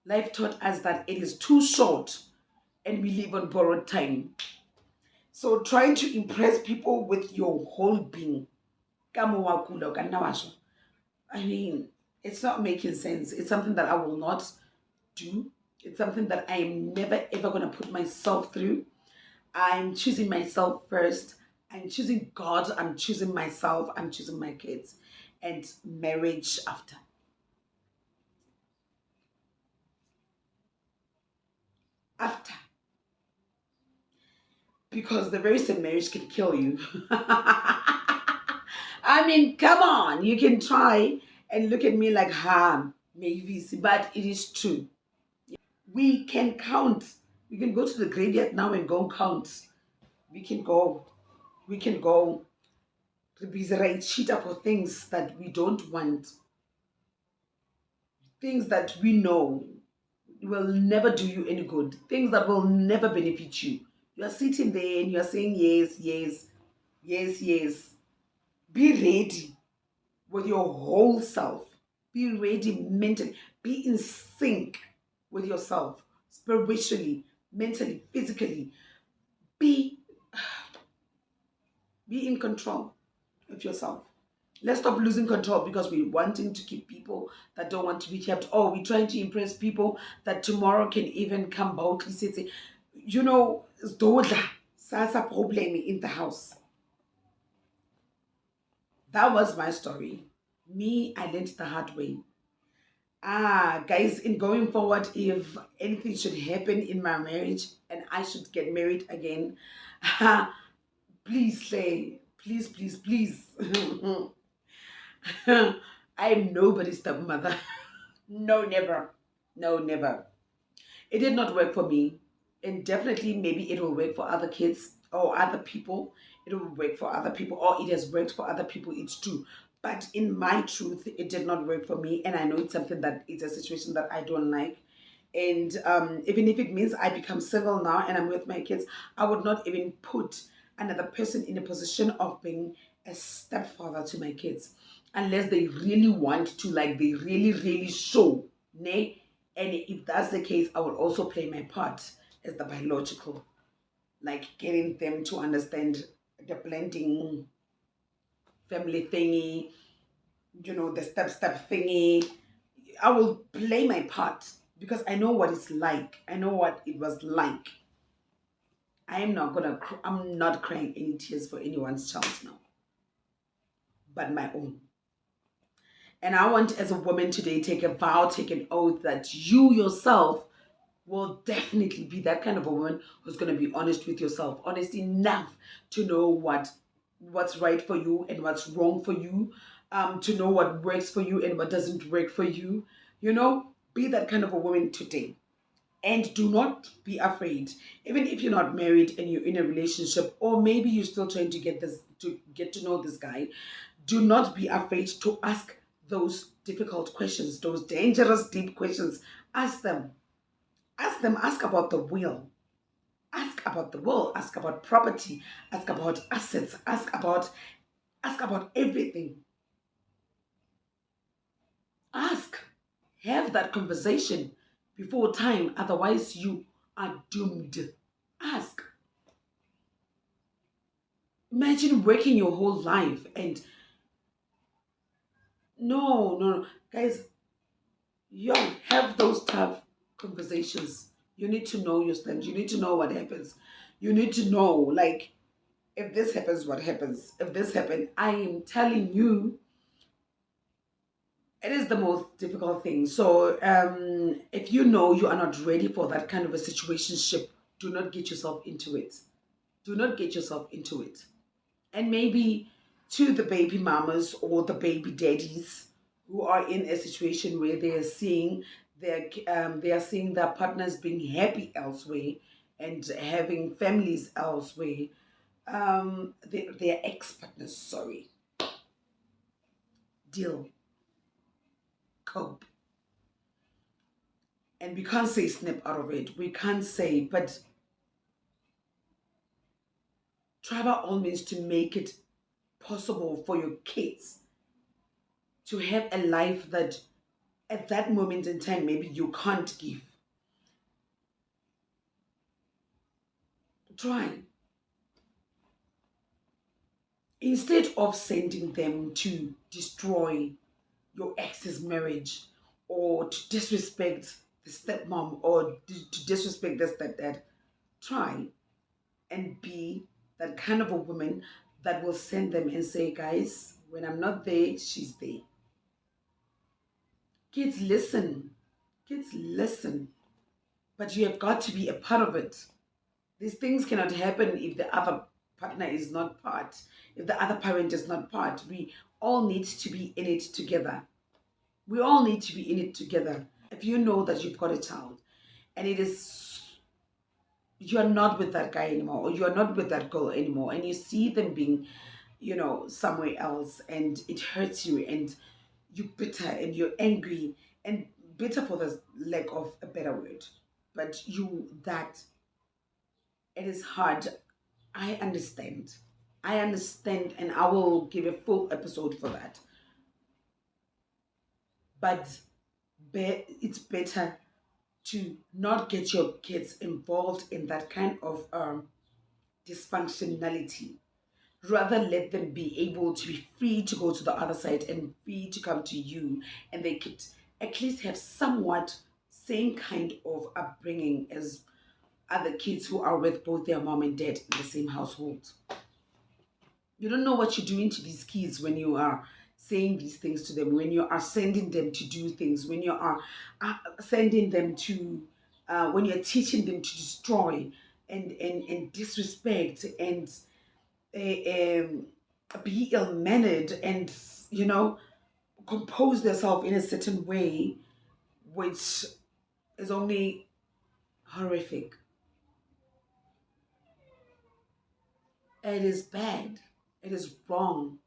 Life taught us that it is too short and we live on borrowed time. So trying to impress people with your whole being, I mean, it's not making sense. It's something that I will not do. It's something that I am never ever going to put myself through. I'm choosing myself first. I'm choosing God. I'm choosing myself. I'm choosing my kids. And marriage after. After. Because the very same marriage can kill you. I mean, come on. You can try and look at me like, maybe, but it is true. We can count. We can go to the graveyard now and go count. We can go. We can go. Be the right cheater for things that we don't want. Things that we know will never do you any good. Things that will never benefit you. You are sitting there and you are saying yes, yes. Yes, yes. Be ready with your whole self. Be ready mentally. Be in sync with yourself spiritually, mentally, physically. Be be in control of yourself. Let's stop losing control because we're wanting to keep people that don't want to be kept. Oh, we're trying to impress people that tomorrow can even come boldly say, you know, Zdodla, Sasa problem in the house. That was my story. Me, I learned the hard way. Guys, in going forward, if anything should happen in my marriage and I should get married again, please say, please, please, please. I am nobody's stepmother. No, never. No, never. It did not work for me. And definitely, maybe it will work for other kids or other people. It will work for other people, or it has worked for other people. It's true. But in my truth, it did not work for me. And I know it's something that it's a situation that I don't like. And even if it means I become civil now and I'm with my kids, I would not even put another person in a position of being a stepfather to my kids unless they really want to, like they really, really show. Nay, and if that's the case, I will also play my part as the biological, like getting them to understand the blending family thingy, the step thingy. I will play my part because I know what it's like. I know what it was like. I'm not crying any tears for anyone's child now, but my own. And I want, as a woman today, take a vow, take an oath that you yourself will definitely be that kind of a woman who's going to be honest with yourself, honest enough to know what's right for you and what's wrong for you, to know what works for you and what doesn't work for you. Be that kind of a woman today. And do not be afraid, even if you're not married and you're in a relationship, or maybe you're still trying to get to know this guy. Do not be afraid to ask those difficult questions, those dangerous, deep questions. Ask them. Ask them. Ask about the will. Ask about property. Ask about assets. Ask about everything. Ask. Have that conversation before time. Otherwise, you are doomed. Ask. Imagine working your whole life and no, no, no. Guys, you have those tough conversations. You need to know your stand. You need to know what happens. You need to know, like, if this happens, what happens? If this happened, I am telling you, it is the most difficult thing. So, if you know you are not ready for that kind of a situationship, do not get yourself into it. Do not get yourself into it. And maybe to the baby mamas or the baby daddies who are in a situation where they are seeing their partners being happy elsewhere and having families elsewhere, their ex-partners, sorry, deal, cope. And we can't say snap out of it. We can't say, but try by all means to make it possible for your kids to have a life that at that moment in time maybe you can't give. Try. Instead of sending them to destroy your ex's marriage or to disrespect the stepmom or to disrespect the stepdad, try and be that kind of a woman that will send them and say, guys, when I'm not there, she's there. Kids, listen. Kids, listen. But you have got to be a part of it. These things cannot happen if the other partner is not part, if the other parent is not part. We all need to be in it together. We all need to be in it together. If you know that you've got a child and you are not with that guy anymore or you are not with that girl anymore and you see them being, somewhere else and it hurts you and you're bitter and you're angry and bitter for the lack of a better word. But it is hard. I understand. I understand, and I will give a full episode for that. But it's better to not get your kids involved in that kind of dysfunctionality. Rather, let them be able to be free to go to the other side and free to come to you, and they could at least have somewhat same kind of upbringing as other kids who are with both their mom and dad in the same household. You don't know what you're doing to these kids when you are saying these things to them, when you are sending them to do things, when you are sending them to, when you're teaching them to destroy and disrespect and um, be ill mannered and, you know, compose themselves in a certain way, which is only horrific. It is bad. It is wrong.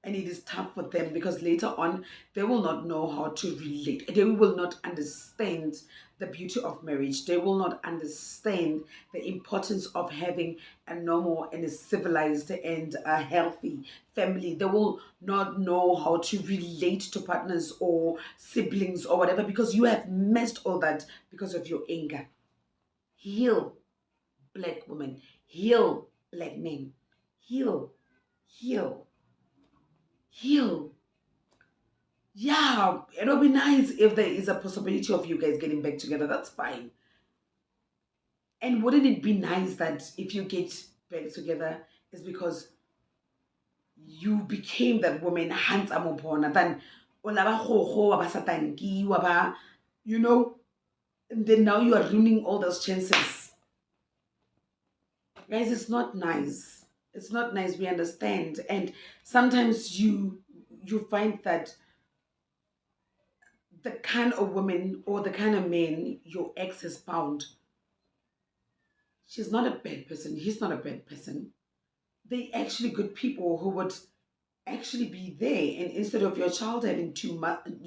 And it is tough for them because later on they will not know how to relate. They will not understand the beauty of marriage. They will not understand the importance of having a normal and a civilized and a healthy family. They will not know how to relate to partners or siblings or whatever because you have messed all that because of your anger. Heal, black women. Heal, black men. Heal, heal, heal. Yeah, it'll be nice if there is a possibility of you guys getting back together. That's fine. And wouldn't it be nice that if you get back together, is because you became that woman handsome upon than olaba kgokgo, wa ba satanki, wa ba, you know, and then now you are ruining all those chances. Guys, it's not nice. It's not nice. We understand. And sometimes you find that the kind of woman or the kind of man your ex has found, she's not a bad person. He's not a bad person. They actually good people who would actually be there. And instead of your child having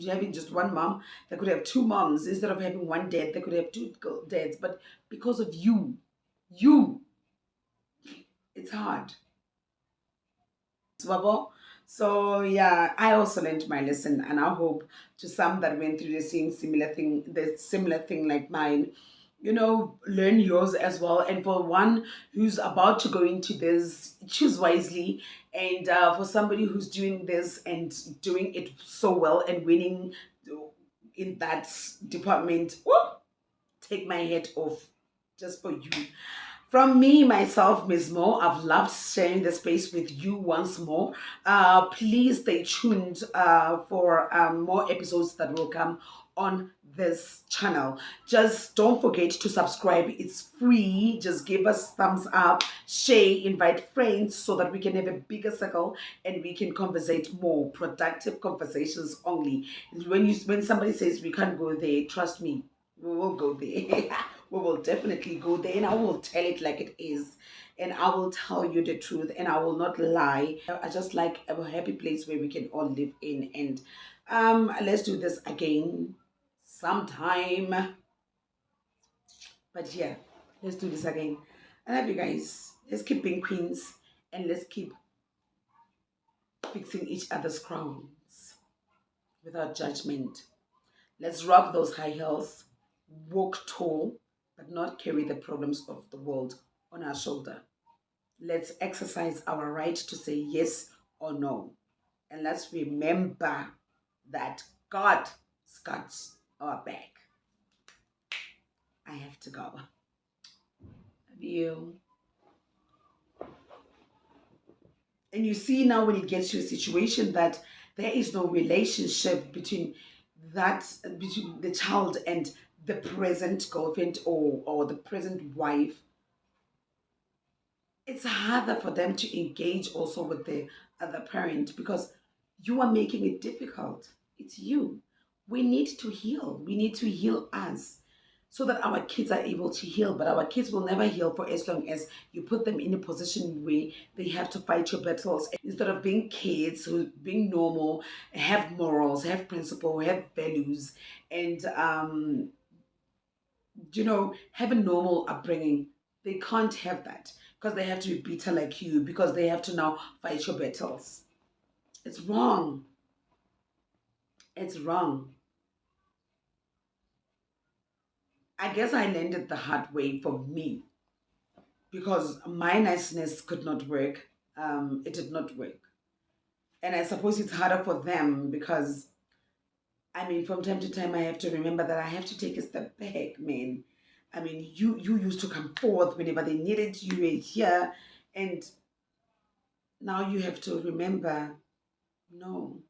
having just one mom, they could have two moms. Instead of having one dad, they could have two dads. But because of you, it's hard. Swabo. So yeah, I also learned my lesson, and I hope to some that went through the similar thing like mine, you know, learn yours as well. And for one who's about to go into this, choose wisely. And for somebody who's doing this and doing it so well and winning in that department, woo, take my head off just for you. From me, myself, Ms. Mo, I've loved sharing the space with you once more. Please stay tuned for more episodes that will come on this channel. Just don't forget to subscribe. It's free. Just give us thumbs up, share, invite friends so that we can have a bigger circle and we can conversate more. Productive conversations only. When somebody says we can't go there, trust me, we will go there. We will definitely go there and I will tell it like it is. And I will tell you the truth and I will not lie. I just like a happy place where we can all live in. And let's do this again sometime. But yeah, let's do this again. I love you guys. Let's keep being queens and let's keep fixing each other's crowns without judgment. Let's rock those high heels, walk tall, but not carry the problems of the world on our shoulder. Let's exercise our right to say yes or no. And let's remember that God's got our back. I have to go. Love you. And you see now when it gets to a situation that there is no relationship between the child and the present girlfriend or the present wife, it's harder for them to engage also with the other parent because you are making it difficult. It's you. We need to heal. We need to heal us so that our kids are able to heal. But our kids will never heal for as long as you put them in a position where they have to fight your battles instead of being kids who being normal, have morals, have principle, have values, and have a normal upbringing. They can't have that because they have to be bitter like you, because they have to now fight your battles. It's wrong. It's wrong. I guess I learned it the hard way for me because my niceness could not work. It did not work. And I suppose it's harder for them because, I mean, from time to time, I have to remember that I have to take a step back, man. I mean, you used to come forth whenever they needed you, were here, and now you have to remember, no,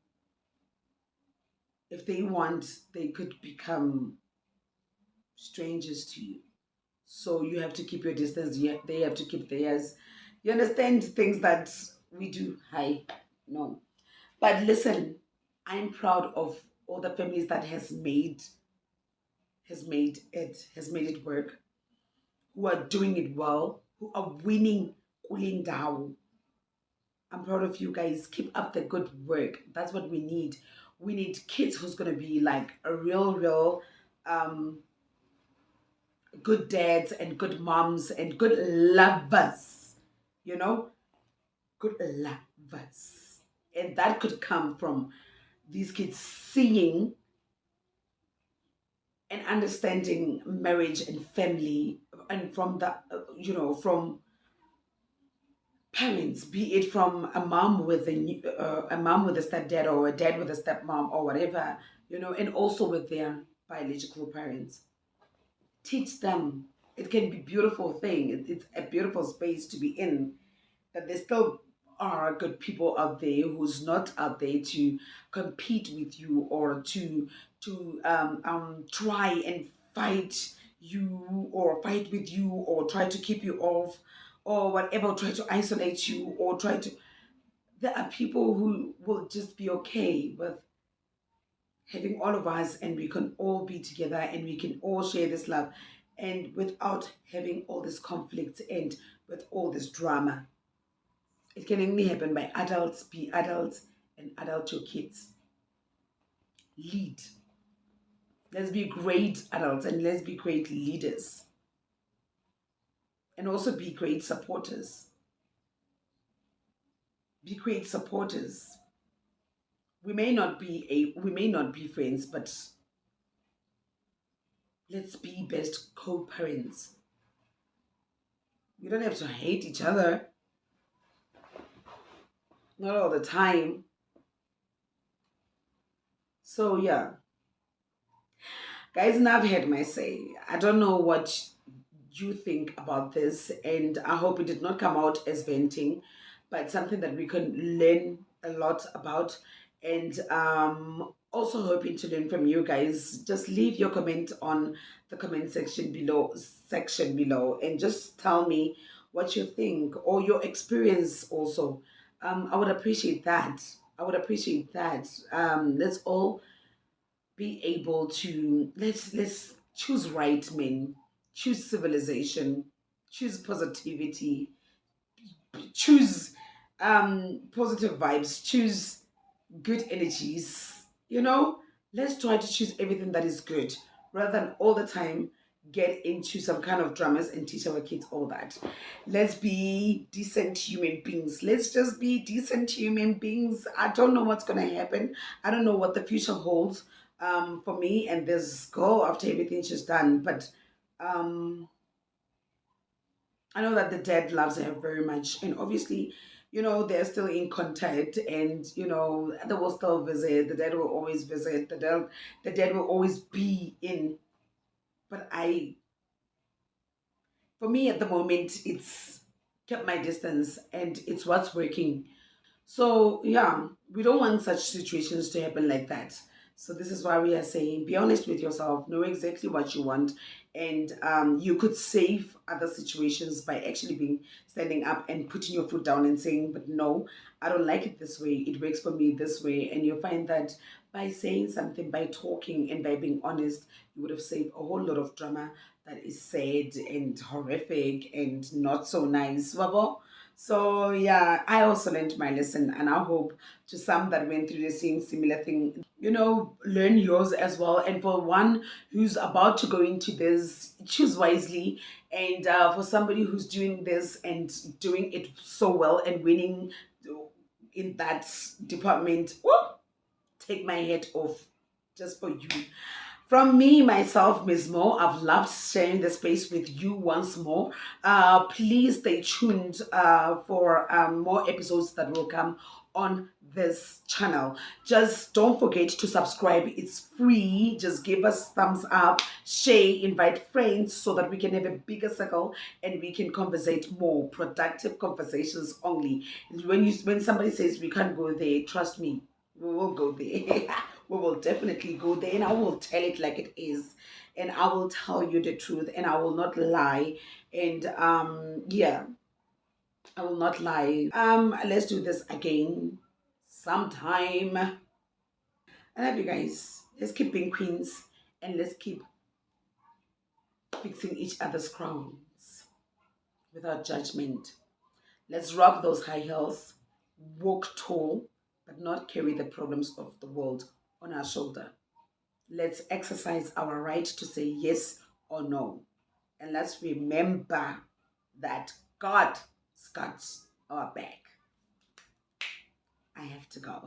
if they want, they could become strangers to you. So you have to keep your distance. They have to keep theirs. You understand things that we do. Hi, no. But listen, I'm proud of all the families that has made it work, who are doing it well, who are winning Kulindao. I'm proud of you guys. Keep up the good work. That's what we need. We need kids who's gonna be like a real um good dads and good moms and good lovers. You know, good lovers. And that could come from these kids seeing and understanding marriage and family, and from the from parents, be it from a mom with a mom with a stepdad or a dad with a stepmom or whatever, and also with their biological parents. Teach them. It can be a beautiful thing. It's a beautiful space to be in. That there still are good people out there who's not out there to compete with you or to try and fight you or fight with you or try to keep you off or whatever, try to isolate you or try to. There are people who will just be okay with having all of us, and we can all be together and we can all share this love, and without having all this conflict and with all this drama. It can only happen by adults, be adults, and adult your kids. Lead. Let's be great adults and let's be great leaders. And also be great supporters. Be great supporters. We may not be friends, but let's be best co-parents. We don't have to hate each other, not all the time. So yeah, guys, and I've had my say. I don't know what you think about this, and I hope it did not come out as venting, but something that we can learn a lot about. And also hoping to learn from you guys. Just leave your comment on the comment section below, and just tell me what you think or your experience also. I would appreciate that. I would appreciate that. Let's all be able to, let's choose right men, choose civilization, choose positivity, choose positive vibes, choose good energies. Let's try to choose everything that is good rather than all the time get into some kind of dramas and teach our kids all that. Let's be decent human beings. Let's just be decent human beings. I don't know what's going to happen. I don't know what the future holds for me and this girl after everything she's done. But um, I know that the dad loves her very much, and obviously, they're still in contact, and they will still visit. The dad will always visit. The dad will always be in. But for me, at the moment, it's kept my distance, and it's what's working. So, yeah, we don't want such situations to happen like that. So, this is why we are saying be honest with yourself, know exactly what you want, and you could save other situations by actually being standing up and putting your foot down and saying, but no, I don't like it this way. It works for me this way. And you'll find that by saying something, by talking, and by being honest, you would have saved a whole lot of drama that is sad and horrific and not so nice. Wabo? So yeah, I also learned my lesson, and I hope to some that went through the same similar thing, learn yours as well. And for one who's about to go into this, choose wisely. And for somebody who's doing this and doing it so well and winning in that department, woo, take my head off just for you. From me, myself, Ms. Mo, I've loved sharing the space with you once more. Please stay tuned for more episodes that will come on this channel. Just don't forget to subscribe. It's free. Just give us thumbs up, share, invite friends so that we can have a bigger circle and we can conversate more. Productive conversations only. When somebody says we can't go there, trust me, we will go there. We will definitely go there, and I will tell it like it is, and I will tell you the truth, and I will not lie. And yeah, I will not lie. Let's do this again sometime. I love you guys. Let's keep being queens, and let's keep fixing each other's crowns without judgment. Let's rock those high heels, walk tall, but not carry the problems of the world on our shoulder. Let's exercise our right to say yes or no. And let's remember that God's got our back. I have to go.